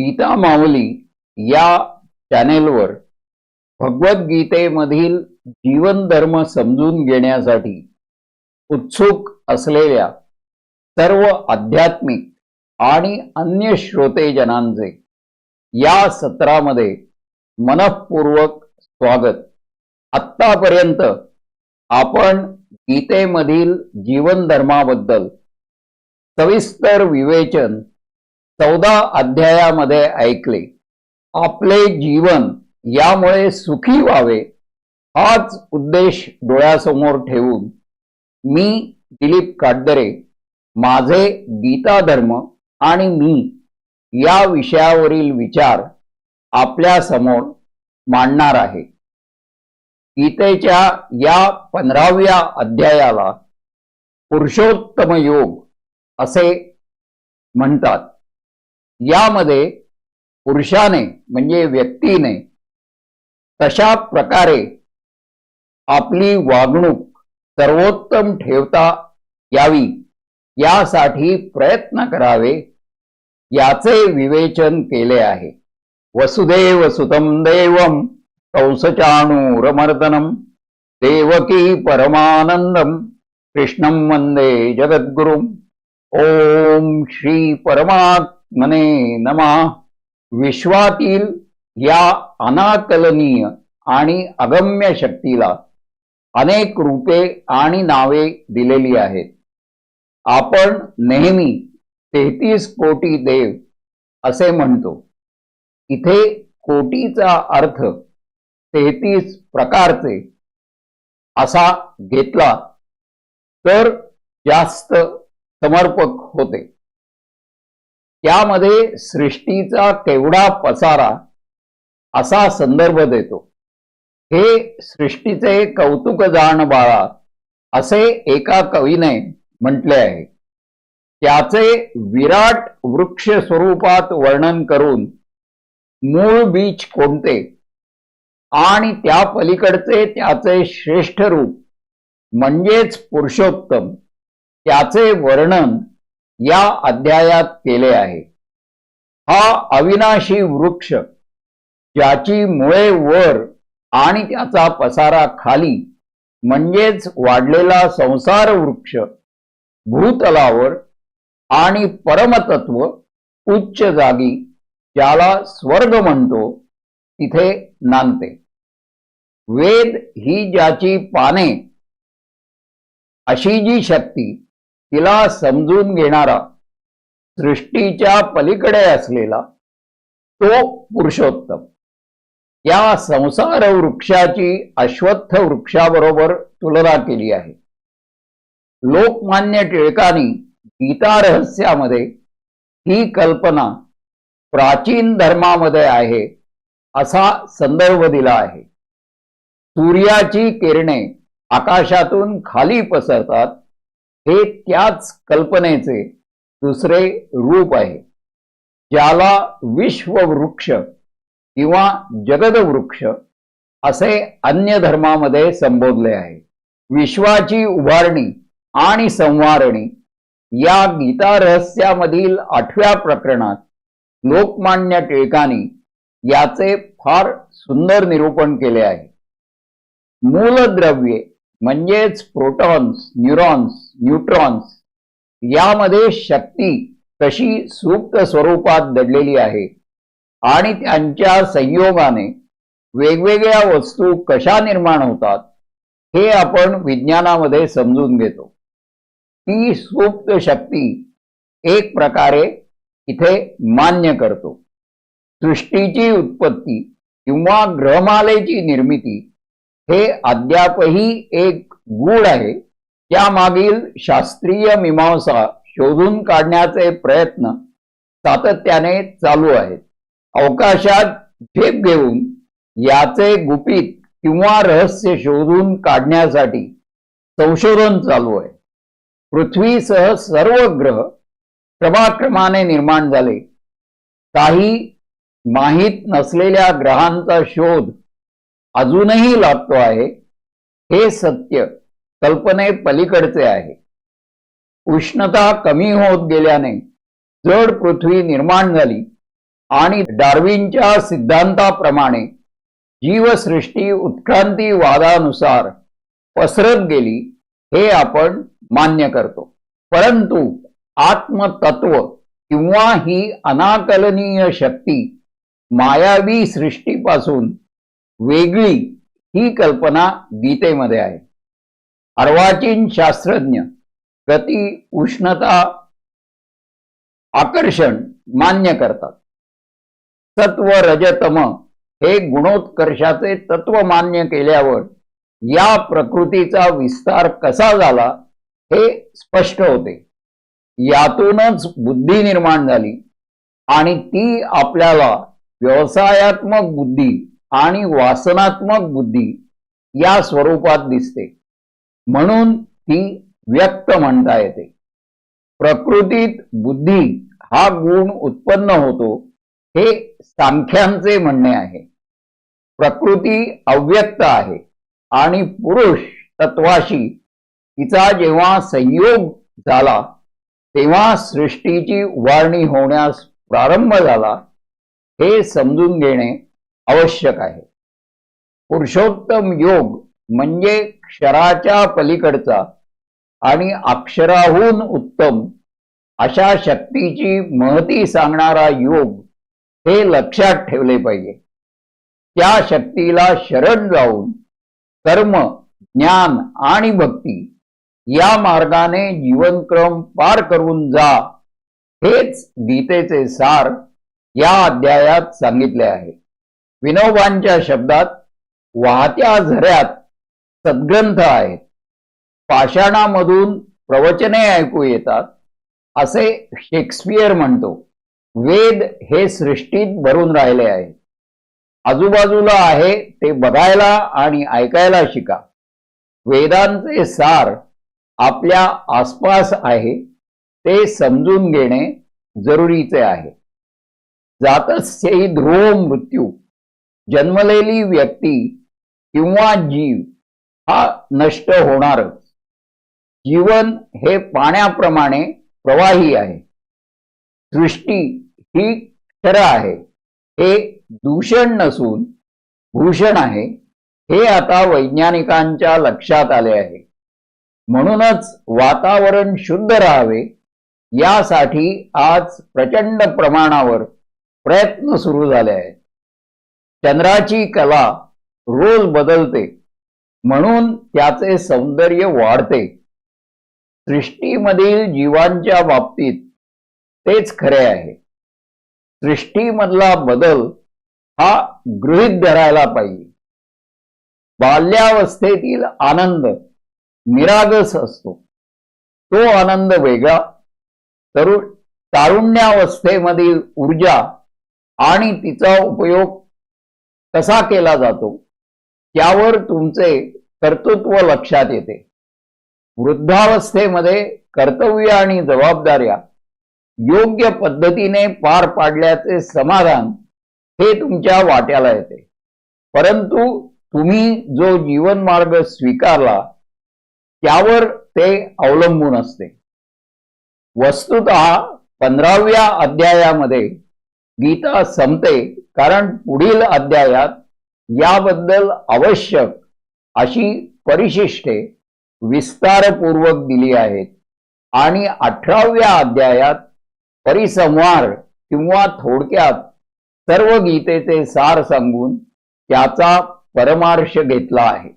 गीता माऊली या चॅनेलवर भगवद्गीतेमधील जीवन धर्म समजून घेण्यासाठी उत्सुक असलेल्या सर्व आध्यात्मिक आणि अन्य श्रोतेजनांचे या सत्रामध्ये मनःपूर्वक स्वागत। आत्तापर्यंत आपण गीतेमधील जीवन धर्माबद्दल सविस्तर विवेचन 14 अध्यायामध्ये ऐकले। आपले जीवन यामुळे सुखी व्हावे हाच उद्देश डोळ्यासमोर ठेवून मी दिलीप काटदरे माझे गीता धर्म आणि मी या विषयावरील विचार आपल्या समोर मांडणार आहे। गीतेच्या या 15व्या अध्यायाला पुरुषोत्तम योग असे म्हणतात। यामध्ये पुरुषाने म्हणजे व्यक्तीने तशा प्रकारे आपली वागणूक सर्वोत्तम ठेवता यावी यासाठी प्रयत्न करावे याचे विवेचन केले आहे। वसुदेव सुतं देवं कंसचाणूरमर्दनं देवकी परमानंदं कृष्णं वंदे जगद्गुरुं। ओम श्री परमात्मने नमः। विश्वातील या अनाकलनीय आणि अगम्य शक्तीला अनेक रूपे आणि नावे दिलेली आहेत। आपण नेहमी 33 कोटी देव असे म्हणतो। इथे कोटीचा अर्थ 33 प्रकारचे असा घेतला तर जास्त समर्पक होते। त्यामध्ये सृष्टीचा केवढा पसारा असा संदर्भ देतो। हे सृष्टीचे कौतुक जाण बाळा असे एका कवीने म्हटले आहे। त्याचे विराट वृक्ष स्वरूपात वर्णन करून मूळ बीज कोणते आणि त्या पलीकडचे त्याचे श्रेष्ठ रूप म्हणजेच पुरुषोत्तम त्याचे वर्णन या अध्यायात केले आहे। हा अविनाशी वृक्ष ज्याची मुळे वर आणि त्याचा पसारा खाली म्हणजेच वाढलेला संसार वृक्ष भूतलावर आणि परमतत्व उच्च जागी ज्याला स्वर्ग म्हणतो तिथे नांदते। वेद ही ज्याची पाने अशी जी शक्ती तिला समजून घेणारा सृष्टीच्या पलीकडे असलेला तो पुरुषोत्तम। या संसार वृक्षाची अश्वत्थ वृक्षाबरोबर तुलना केली आहे। लोकमान्य टिळकांनी गीता रहस्यामध्ये ही कल्पना प्राचीन धर्मामध्ये आहे असा संदर्भ दिला आहे। सूर्याची किरणे आकाशातून खाली पसरतात हे त्याच कल्पनेचे दुसरे रूप आहे, ज्याला विश्ववृक्ष किंवा जगदवृक्ष असे अन्य धर्मामध्ये संबोधले आहे। विश्वाची उभारणी आणि संवारणी या गीता रहस्यामधील 8व्या प्रकरणात लोकमान्य टिळकांनी याचे फार सुंदर निरूपण केले आहे। मूलद्रव्ये म्हणजेच प्रोटॉन्स, न्यूरॉन्स, न्यूट्रॉन्स यामध्ये शक्ती कशी सुप्त स्वरूपात दडलेली आहे आणि त्यांच्या संयोगाने वेगवेगळ्या वस्तू कशा निर्माण होतात हे आपण विज्ञानामध्ये समजून घेतो। ती सुप्त शक्ती एक प्रकारे इथे मान्य करतो। सृष्टीची उत्पत्ती किंवा ग्रहमालेची निर्मिती हे अद्यापही एक गूढ आहे। त्यामागील शास्त्रीय मीमांसा शोधून काढण्याचे प्रयत्न सातत्याने चालू आहेत। अवकाशात झेप घेऊन याचे गुपित किंवा रहस्य शोधून काढण्यासाठी संशोधन चालू आहे। पृथ्वीसह सर्व ग्रह क्रमाक्रमाने निर्माण झाले। काही माहीत नसलेल्या ग्रहांचा शोध अजूनही लागतो आहे। हे सत्य कल्पने पलीकडचे आहे। उष्णता कमी होत गेल्याने जड पृथ्वी निर्माण झाली आणि डार्विनच्या सिद्धांताप्रमाणे जीवसृष्टी उत्क्रांतीवादानुसार पसरत गेली हे आपण मान्य करतो, परंतु आत्मतत्व किंवा ही अनाकलनीय शक्ती मायावी सृष्टीपासून वेगळी ही कल्पना गीतेमध्ये आहे. अर्वाचीन शास्त्रज्ञ गती, उष्णता, आकर्षण मान्य करतात. सत्व, रजतम हे गुणोत्कर्षाचे तत्व मान्य केल्यावर या प्रकृतीचा विस्तार कसा झाला हे स्पष्ट होते. यातूनच बुद्धी निर्माण झाली आणि ती आपल्याला व्यवसायात्मक बुद्धी आणि वासनात्मक बुद्धी या स्वरूपात दिसते, म्हणून ती व्यक्त म्हणता येते. प्रकृतीत बुद्धी हा गुण उत्पन्न होतो हे सांख्यांचे म्हणणे आहे. प्रकृती अव्यक्त आहे आणि पुरुष तत्वाशी तिचा जेव्हा संयोग झाला तेव्हा सृष्टीची उभारणी होण्यास प्रारंभ झाला हे समजून घेणे आवश्यक आहे. पुरुषोत्तम योग म्हणजे क्षराच्या पलीकडचा आणि अक्षराहून उत्तम अशा शक्तीची महती सांगणारा योग हे लक्षात ठेवले पाहिजे. त्या शक्तीला शरण जाऊन कर्म, ज्ञान आणि भक्ती या मार्गाने जीवनक्रम पार करून जा, हेच गीतेचे सार या अध्यायात सांगितले आहे. विनोबांच्या शब्दात वाहत्या झऱ्यात सद्ग्रंथ आहेत, पाषाणामधून प्रवचने ऐकू येतात असे शेक्सपियर म्हणतो. वेद हे सृष्टीत भरून राहिले आहेत. आजूबाजूला आहे ते बघायला आणि ऐकायला शिका. वेदांचे सार आपल्या आसपास आहे ते समजून घेणे जरुरीचे आहे. जातस्यैव ध्रुवो मृत्यू, जन्मलेली व्यक्ती किंवा जीव हा नष्ट होणारच. जीवन हे पाण्याप्रमाणे प्रवाही आहे. सृष्टी ही क्षर आहे, हे दूषण नसून भूषण आहे हे आता वैज्ञानिकांच्या लक्षात आले आहे. म्हणूनच वातावरण शुद्ध राहावे यासाठी आज प्रचंड प्रमाणावर प्रयत्न सुरू झाले आहेत. चंद्राची कला रोज बदलते म्हणून त्याचे सौंदर्य वाढते. सृष्टीमधील जीवांच्या बाबतीत तेच खरे आहे. सृष्टीमधला बदल हा गृहीत धरायला पाहिजे. बाल्यावस्थेतील आनंद निरागस असतो, तो आनंद वेगळा. तारुण्यावस्थेमधील ऊर्जा आणि तिचा उपयोग कसा केला जातो त्यावर तुमचे कर्तृत्व लक्षात येते. वृद्धावस्थेमध्ये कर्तव्य आणि जबाबदाऱ्या योग्य पद्धतीने पार पाडल्याचे समाधान हे तुमच्या वाट्याला येते. परंतु तुम्ही जो जीवनमार्ग स्वीकारला त्यावर ते अवलंबून असते. वस्तुतः 15व्या अध्यायामध्ये गीता संपते, कारण पुढील अध्यायात याबद्दल आवश्यक अशी परिशिष्टे विस्तारपूर्वक दिली आहेत आणि 18व्या अध्यायात परिसंहार किंवा थोडक्यात सर्व गीतेचे सार सांगून त्याचा परमार्श घेतला आहे.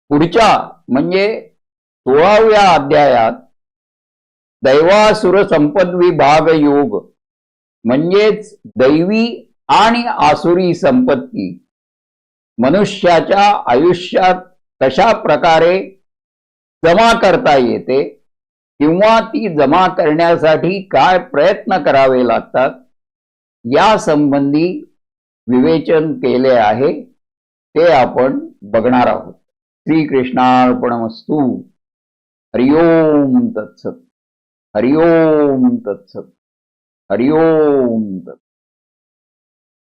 पुढच्या म्हणजे 16व्या अध्यायात दैवासुर संपद्विभाग योग म्हणजेच दैवी आणि आसुरी संपत्ती मनुष्याच्या आयुष्यात कशा प्रकारे जमा करता येते किंवा ती जमा करण्यासाठी काय प्रयत्न करावे लागतात या संबंधी विवेचन केले आहे ते आपण बघणार आहोत. श्रीकृष्णार्पणमस्तु. हरि ओम तत्सत. हरि ओम तत्सत. हरि ओम तत्सत.